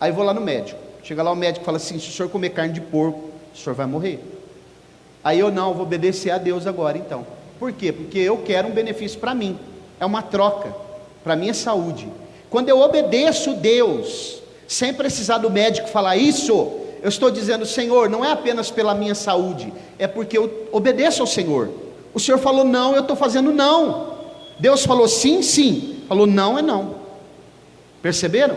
aí eu vou lá no médico, chega lá o médico fala assim, se o senhor comer carne de porco, o senhor vai morrer. Aí eu não, vou obedecer a Deus agora então. Por quê? Porque eu quero um benefício para mim, é uma troca, para a minha saúde. Quando eu obedeço Deus, sem precisar do médico falar isso, eu estou dizendo, Senhor, não é apenas pela minha saúde, é porque eu obedeço ao Senhor. O Senhor falou não, eu estou fazendo não. Deus falou sim, sim, falou não, é não. Perceberam?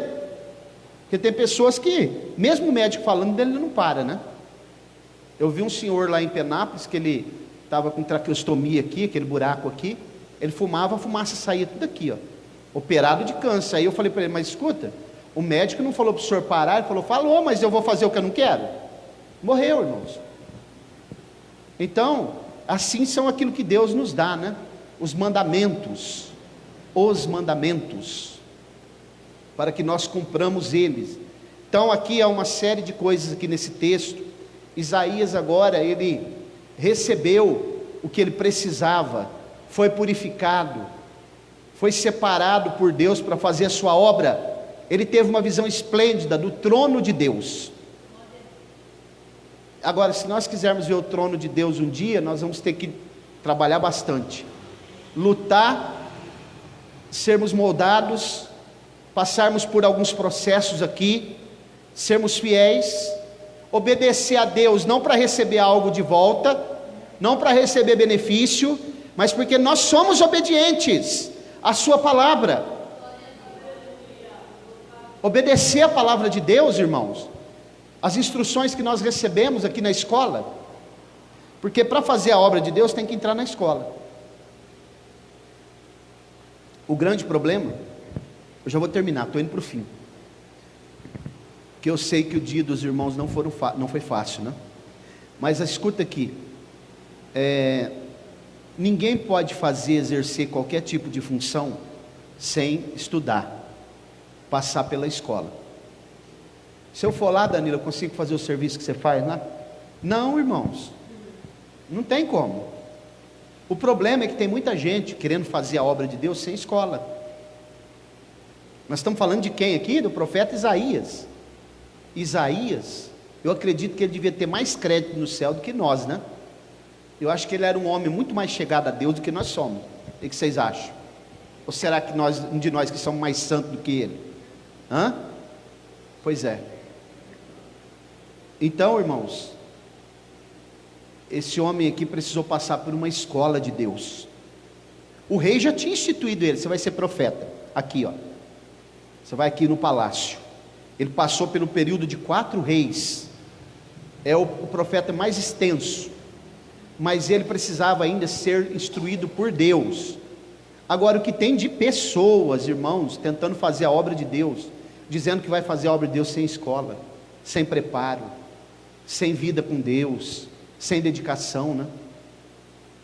Porque tem pessoas que, mesmo o médico falando dele, não para, né? Eu vi um senhor lá em Penápolis, que ele estava com traqueostomia aqui, aquele buraco aqui, ele fumava, a fumaça saía tudo aqui, ó, operado de câncer. Aí eu falei para ele, mas escuta, o médico não falou para o senhor parar, ele falou, mas eu vou fazer o que eu não quero. Morreu, irmãos. Então, assim são aquilo que Deus nos dá, né? Os mandamentos, para que nós cumpramos eles. Então aqui há uma série de coisas aqui nesse texto. Isaías agora, ele recebeu o que ele precisava, foi purificado, foi separado por Deus para fazer a sua obra. Ele teve uma visão esplêndida do trono de Deus. Agora, se nós quisermos ver o trono de Deus um dia, nós vamos ter que trabalhar bastante, lutar, sermos moldados, passarmos por alguns processos aqui, sermos fiéis, obedecer a Deus, não para receber algo de volta, não para receber benefício, mas porque nós somos obedientes à sua palavra. Obedecer a palavra de Deus, irmãos, as instruções que nós recebemos aqui na escola, porque para fazer a obra de Deus tem que entrar na escola. O grande problema, eu já vou terminar, estou indo para o fim, que eu sei que o dia dos irmãos não foi fácil, né? Mas escuta aqui, ninguém pode exercer qualquer tipo de função sem estudar, passar pela escola. Se eu for lá, Danilo, eu consigo fazer o serviço que você faz lá? Não, irmãos, não tem como. O problema é que tem muita gente querendo fazer a obra de Deus sem escola. Nós estamos falando de quem aqui? Do profeta Isaías. Isaías, eu acredito que ele devia ter mais crédito no céu do que nós, né? Eu acho que ele era um homem muito mais chegado a Deus do que nós somos. O que vocês acham? Ou será que um de nós que somos mais santos do que ele? Hã? Pois é. Então, irmãos, esse homem aqui precisou passar por uma escola de Deus. O rei já tinha instituído ele: você vai ser profeta. Aqui, ó. Você vai aqui no palácio. Ele passou pelo período de 4 reis. É o profeta mais extenso. Mas ele precisava ainda ser instruído por Deus. Agora, o que tem de pessoas, irmãos, tentando fazer a obra de Deus, dizendo que vai fazer a obra de Deus sem escola, sem preparo, sem vida com Deus, sem dedicação, né?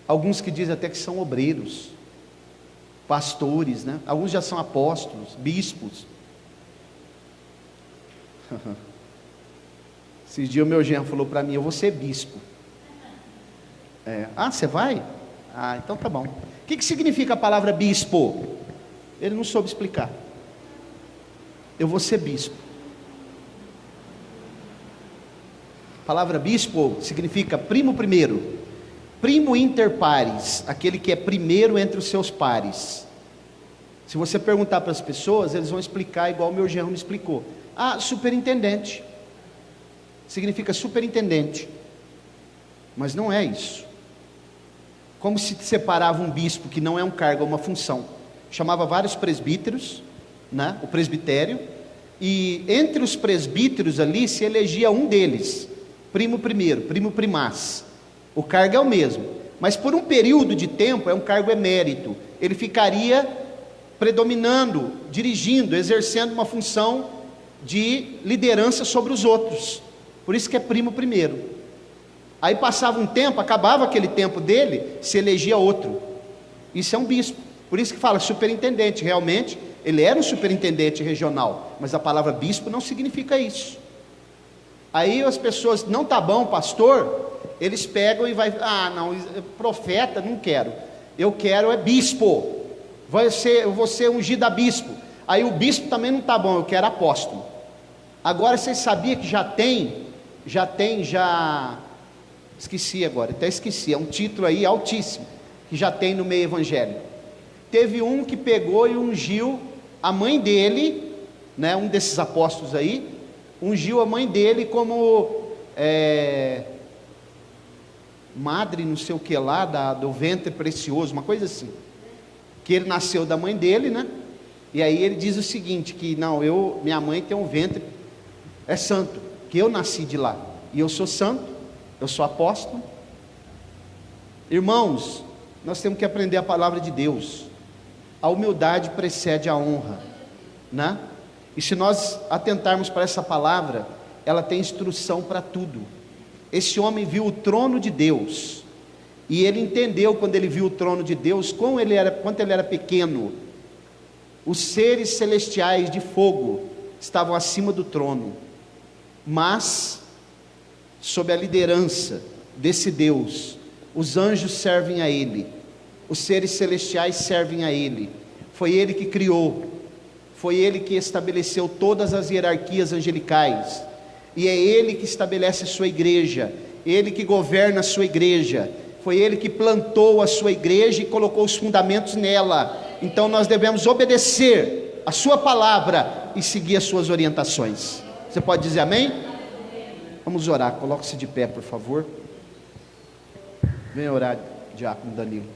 Alguns que dizem até que são obreiros, pastores, né? Alguns já são apóstolos, bispos. Esses dias o meu genro falou para mim: eu vou ser bispo. Ah, você vai? Ah, então tá bom. O que significa a palavra bispo? Ele não soube explicar. Eu vou ser bispo. A palavra bispo significa primo primeiro, primo inter pares, aquele que é primeiro entre os seus pares. Se você perguntar para as pessoas, eles vão explicar igual o meu genro me explicou. Ah, superintendente. Significa superintendente. Mas não é isso. Como se separava um bispo, que não é um cargo, é uma função. Chamava vários presbíteros, né? O presbitério. E entre os presbíteros ali se elegia um deles, primo primeiro, primo primaz. O cargo é o mesmo, mas por um período de tempo é um cargo emérito. Ele ficaria predominando, dirigindo, exercendo uma função de liderança sobre os outros. Por isso que é primo primeiro. Aí passava um tempo, acabava aquele tempo dele, se elegia outro. Isso é um bispo. Por isso que fala superintendente. Realmente ele era um superintendente regional, mas a palavra bispo não significa isso. Aí as pessoas: não tá bom, pastor. Eles pegam e vai: ah, não, profeta não quero, eu quero é bispo. Eu vou ser ungido a bispo. Aí o bispo também não tá bom, eu quero apóstolo. Agora, vocês sabiam que já esqueci agora, até esqueci, é um título aí altíssimo, que já tem no meio evangélico. Teve um que pegou e ungiu a mãe dele, né, um desses apóstolos aí, ungiu a mãe dele como madre não sei o que lá, do ventre precioso, uma coisa assim, que ele nasceu da mãe dele, né? E aí ele diz o seguinte, que não, minha mãe tem um ventre, é santo, que eu nasci de lá, e eu sou santo, eu sou apóstolo. Irmãos, nós temos que aprender a palavra de Deus. A humildade precede a honra, né? E se nós atentarmos para essa palavra, ela tem instrução para tudo. Esse homem viu o trono de Deus, e ele entendeu, quando ele viu o trono de Deus, quanto ele era pequeno. Os seres celestiais de fogo estavam acima do trono, mas sob a liderança desse Deus, os anjos servem a ele, os seres celestiais servem a ele. Foi ele que criou, foi ele que estabeleceu todas as hierarquias angelicais, e é ele que estabelece a sua igreja, ele que governa a sua igreja, foi ele que plantou a sua igreja e colocou os fundamentos nela. Então nós devemos obedecer a sua palavra e seguir as suas orientações. Você pode dizer amém? Vamos orar, coloque-se de pé, por favor. Venha orar, diácono Danilo.